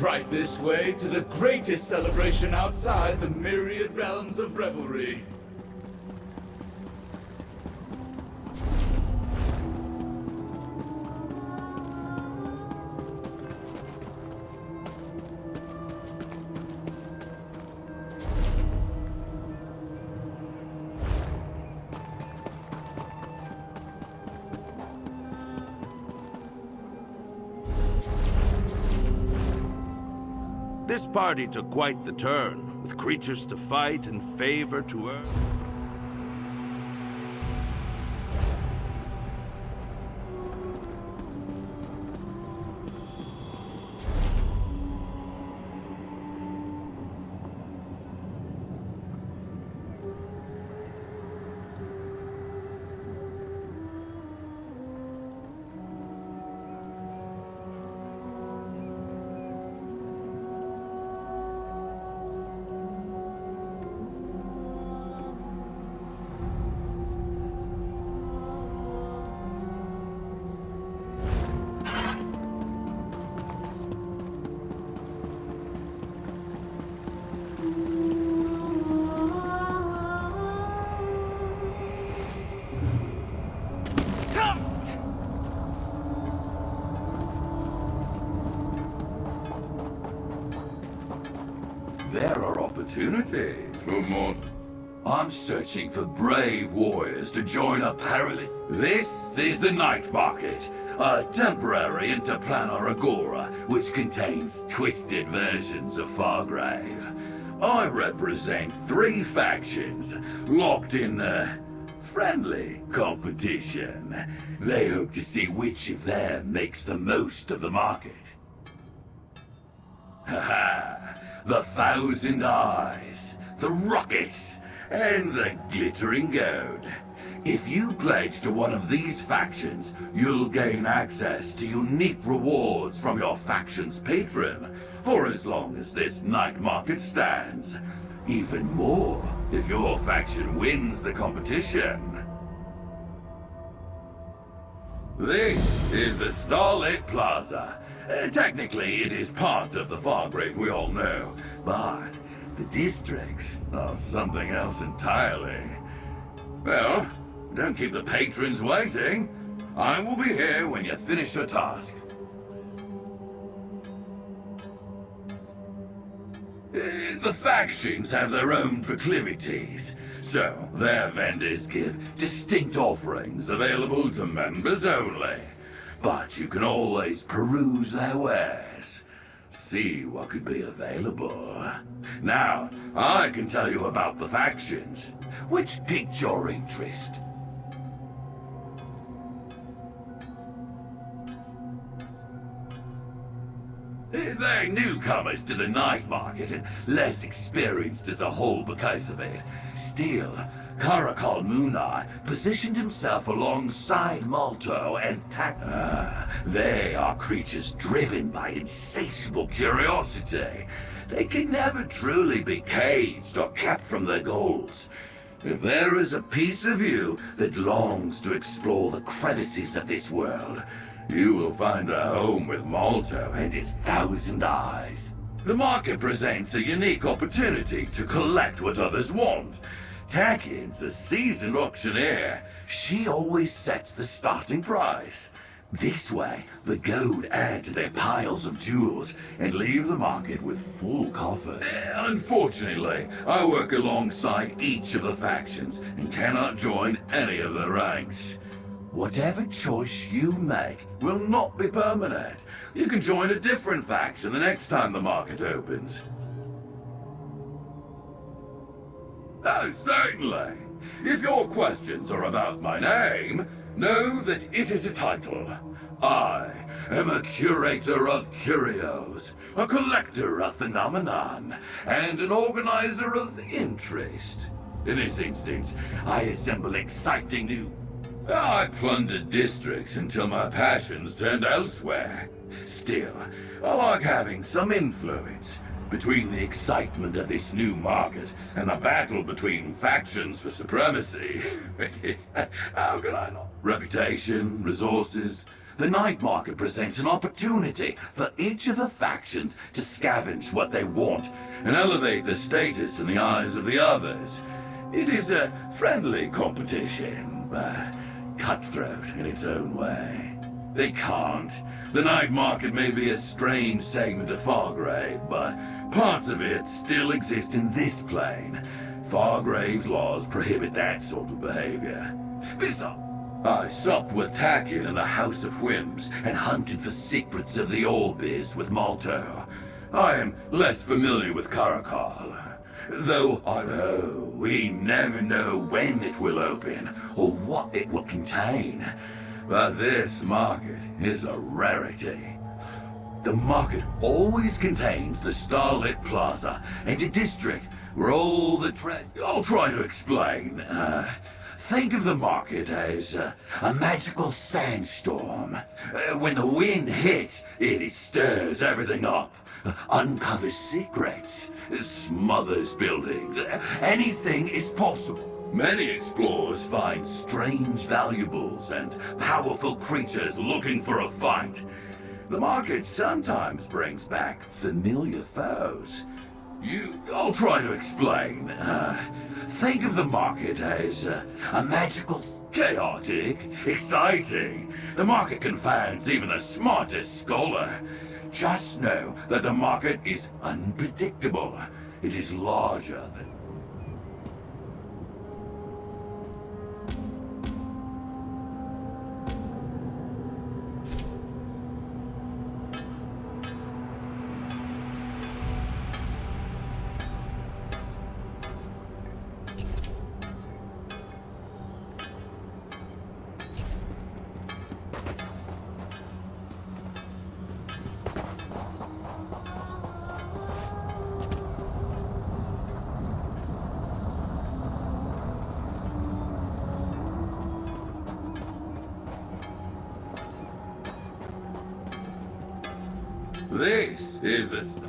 Right this way to the greatest celebration outside the myriad realms of revelry. This party took quite the turn, with creatures to fight and favor to earn. There are opportunities for more. I'm searching for brave warriors to join a perilous. This is the Night Market, a temporary interplanar agora which contains twisted versions of Fargrave. I represent 3 factions locked in friendly competition. They hope to see which of them makes the most of the market. Haha. The Thousand Eyes, the Rockets, and the Glittering Goad. If you pledge to one of these factions, you'll gain access to unique rewards from your faction's patron for as long as this night market stands. Even more if your faction wins the competition. This is the Starlit Plaza. Technically, it is part of the Fargrave we all know, but the districts are something else entirely. Well, don't keep the patrons waiting. I will be here when you finish your task. The factions have their own proclivities, so their vendors give distinct offerings available to members only. But you can always peruse their wares, see what could be available. Now, I can tell you about the factions. Which piqued your interest? They're newcomers to the night market and less experienced as a whole because of it. Still, Karakal Munai positioned himself alongside Malto and they are creatures driven by insatiable curiosity. They can never truly be caged or kept from their goals. If there is a piece of you that longs to explore the crevices of this world, you will find a home with Malto and his Thousand Eyes. The market presents a unique opportunity to collect what others want. Takin's a seasoned auctioneer. She always sets the starting price. This way, the Goad add to their piles of jewels and leave the market with full coffers. Unfortunately, I work alongside each of the factions and cannot join any of the ranks. Whatever choice you make will not be permanent. You can join a different faction the next time the market opens. Oh, certainly. If your questions are about my name, know that it is a title. I am a curator of curios, a collector of phenomenon, and an organizer of interest. In this instance, I assemble exciting new... I plundered districts until my passions turned elsewhere. Still, I like having some influence. Between the excitement of this new market and the battle between factions for supremacy, how can I not? Reputation, resources, The night market presents an opportunity for each of the factions to scavenge what they want and elevate their status in the eyes of the others. It is a friendly competition, but cutthroat in its own way. They can't. The night market may be a strange segment of Fargrave, but parts of it still exist in this plane. Fargrave's laws prohibit that sort of behavior. Besides, I supped with Takin in the House of Whims and hunted for secrets of the Orbiz with Malto. I am less familiar with Caracal, though I know we never know when it will open or what it will contain. But this market is a rarity. The market always contains the Starlit Plaza and a district where all the I'll try to explain. Think of the market as a magical sandstorm. When the wind hits, it stirs everything up, uncovers secrets, smothers buildings. Anything is possible. Many explorers find strange valuables and powerful creatures looking for a fight. The market sometimes brings back familiar foes. I'll try to explain. Think of the market as a magical, chaotic, exciting. The market confounds even the smartest scholar. Just know that the market is unpredictable. It is larger than... This is the...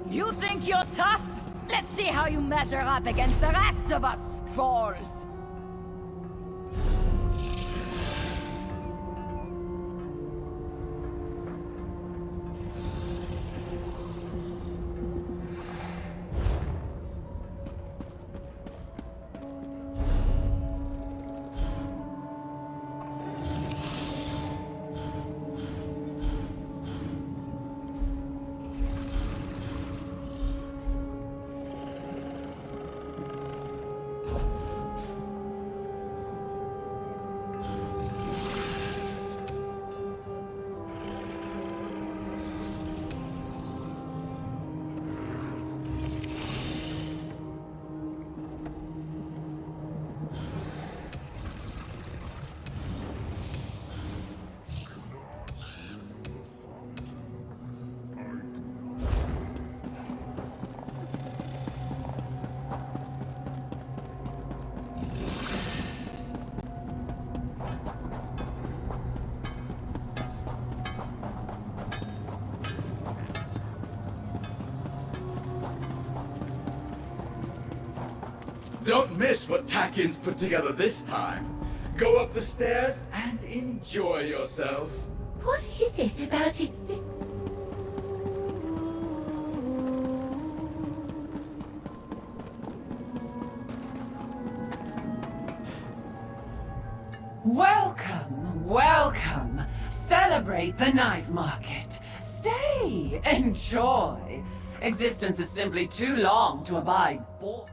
You think you're tough? Let's see how you measure up against the rest of us, scrolls! Don't miss what Takin's put together this time. Go up the stairs and enjoy yourself. What is it about Welcome, welcome. Celebrate the night market. Stay, enjoy. Existence is simply too long to abide bored.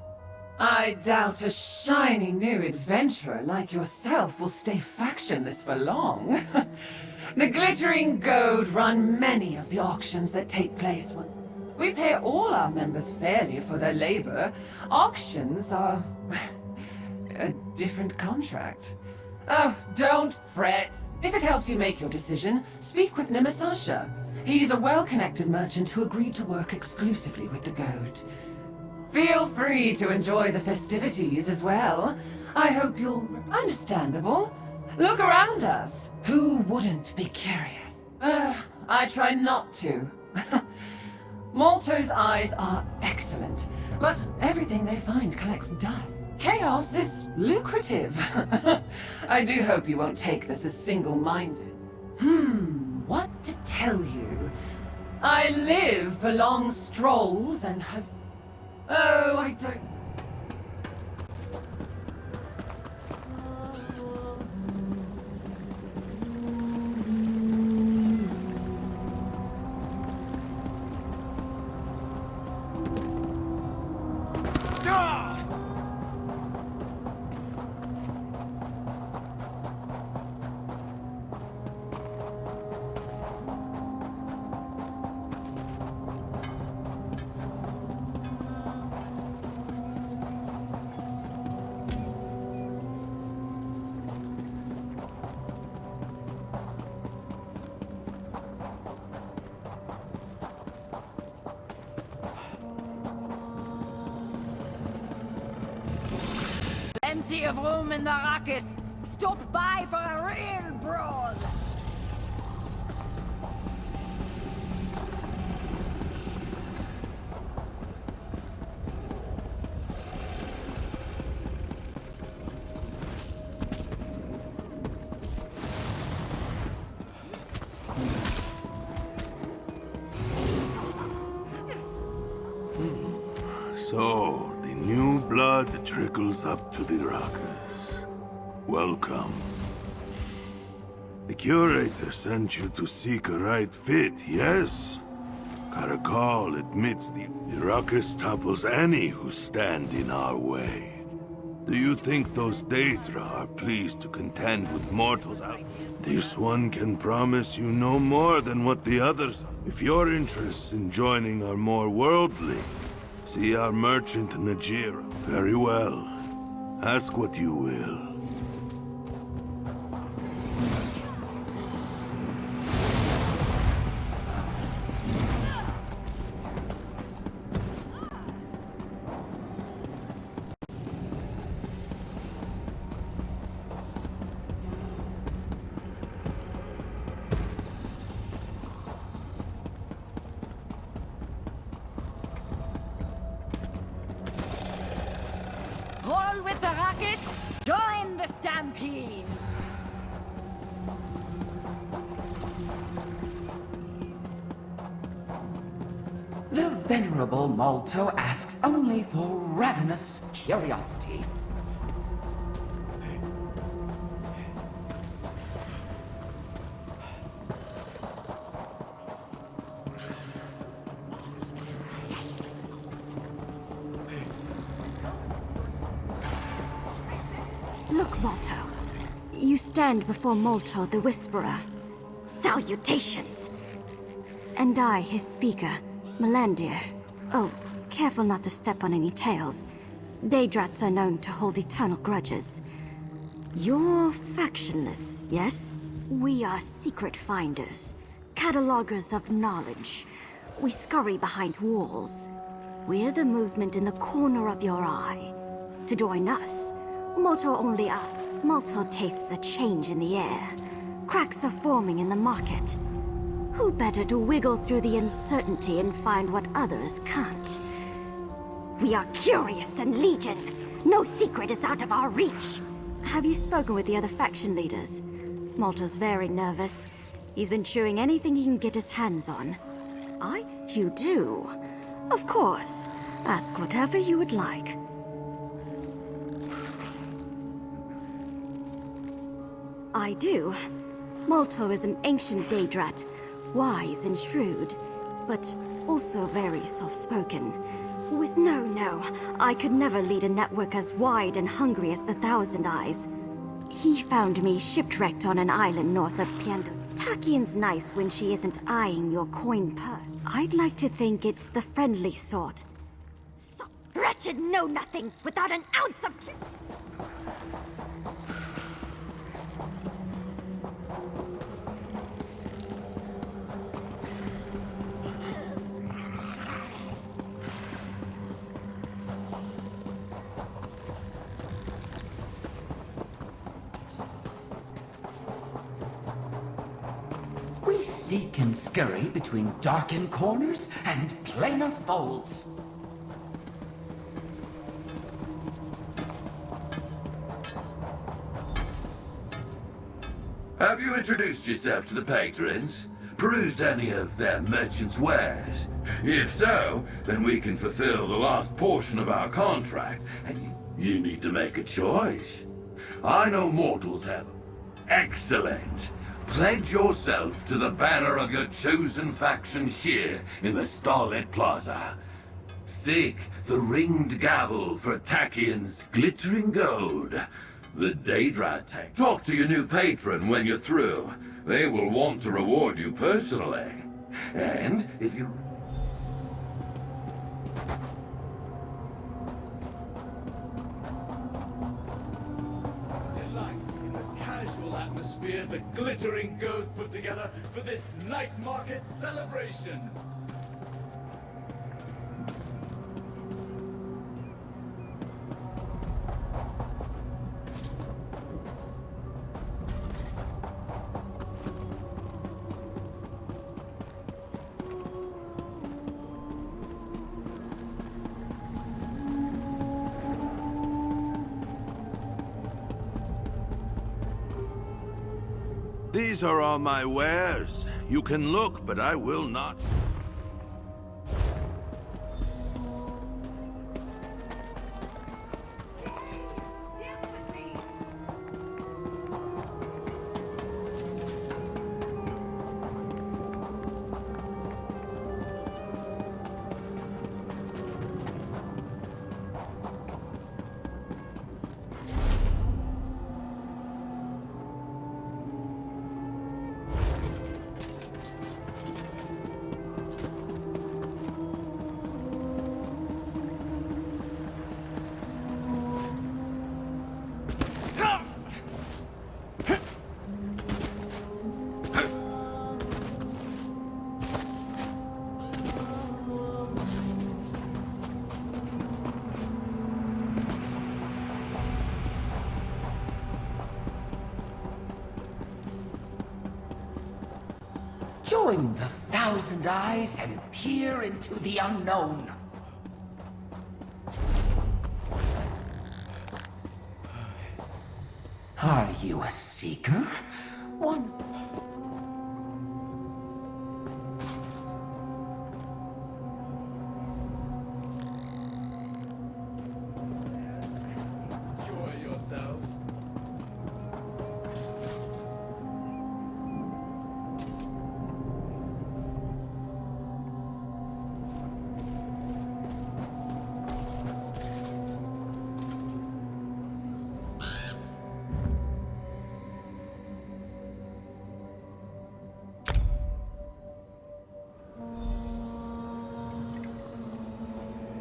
I doubt a shiny new adventurer like yourself will stay factionless for long. The glittering Goad run many of the auctions that take place once. We pay all our members fairly for their labor. Auctions are a different contract. Oh, don't fret. If it helps you make your decision, speak with Nemasasha. He's a well-connected merchant who agreed to work exclusively with the Goad. Feel free to enjoy the festivities as well. I hope you'll... Understandable. Look around us. Who wouldn't be curious? I try not to. Malto's eyes are excellent, but everything they find collects dust. Chaos is lucrative. I do hope you won't take this as single-minded. What to tell you? I live for long strolls and have... Oh, I don't... Plenty of room in the ruckus. Stop by for a real brawl. So, the new blood trickles up to the ruckus. Welcome. The Curator sent you to seek a right fit, yes? Caracal admits the ruckus topples any who stand in our way. Do you think those Daedra are pleased to contend with mortals out? This one can promise you no more than what the others... If your interests in joining are more worldly, see our merchant Najira. Very well. Ask what you will. stampede! The venerable Malto asks only for ravenous curiosity. Look, Malto. You stand before Malto the Whisperer. Salutations! And I, his speaker, Melandir. Oh, careful not to step on any tails. Daydrats are known to hold eternal grudges. You're factionless, yes? We are secret finders, catalogers of knowledge. We scurry behind walls. We're the movement in the corner of your eye. To join us, Malto only asks. Malto tastes a change in the air. Cracks are forming in the market. Who better to wiggle through the uncertainty and find what others can't? We are curious and legion. No secret is out of our reach. Have you spoken with the other faction leaders? Malto's very nervous. He's been chewing anything he can get his hands on. You do? Of course. Ask whatever you would like. I do. Malto is an ancient Daedrat, wise and shrewd, but also very soft-spoken. With no, I could never lead a network as wide and hungry as the Thousand Eyes. He found me shipwrecked on an island north of Piando. Takian's nice when she isn't eyeing your coin purse. I'd like to think it's the friendly sort. Some wretched know-nothings without an ounce of... We seek and scurry between darkened corners and planar folds. Have you introduced yourself to the patrons? Perused any of their merchants' wares? If so, then we can fulfill the last portion of our contract, and you need to make a choice. I know mortals have. Excellent. Pledge yourself to the banner of your chosen faction here in the Starlit Plaza. Seek the ringed gavel for Takian's glittering goad. The Daedrat tank. Talk to your new patron when you're through. They will want to reward you personally. And if you... Delight in the casual atmosphere the glittering Goad put together for this night market celebration. These are all my wares. You can look, but I will not. Join the Thousand Eyes and peer into the unknown. you a seeker? One... Enjoy yourself.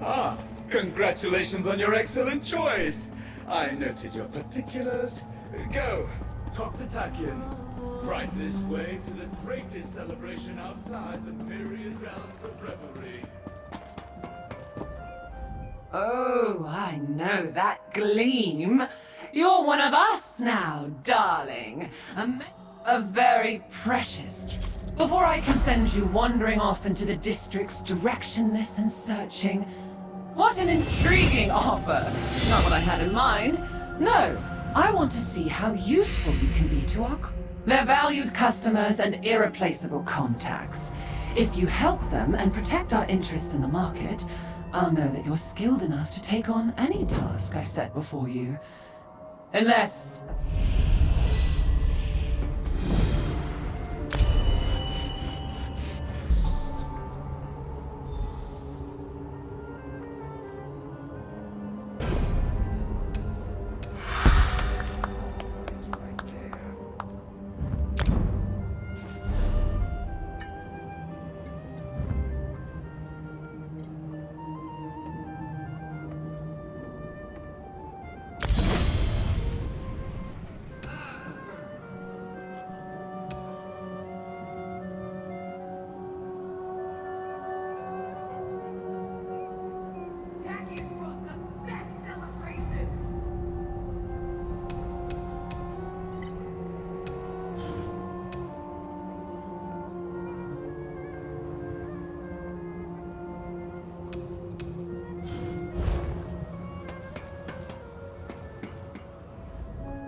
Ah, congratulations on your excellent choice. I noted your particulars. Go, talk to Takian. Right this way to the greatest celebration outside the myriad realms of revelry. Oh, I know that gleam. You're one of us now, darling. A very precious. Before I can send you wandering off into the district's directionless and searching. What an intriguing offer! Not what I had in mind. No, I want to see how useful you can be to their valued customers and irreplaceable contacts. If you help them and protect our interest in the market, I'll know that you're skilled enough to take on any task I set before you. Unless...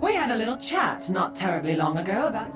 We had a little chat not terribly long ago about...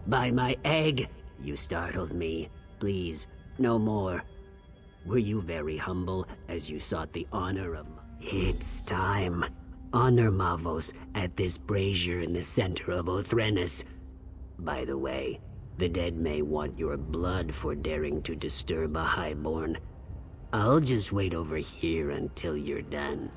By my egg, you startled me. Please, no more. Were you very humble as you sought the honor of... It's time. Honor Mavos at this brazier in the center of Othrenis. By the way, the dead may want your blood for daring to disturb a highborn. I'll just wait over here until you're done.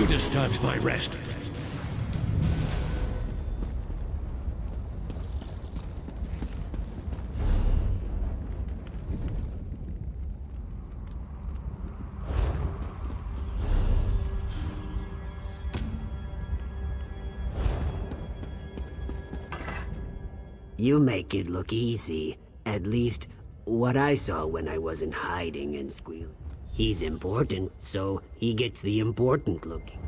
Who disturbs my rest? You make it look easy. At least, what I saw when I wasn't hiding and squealing. He's important, so he gets the important looking.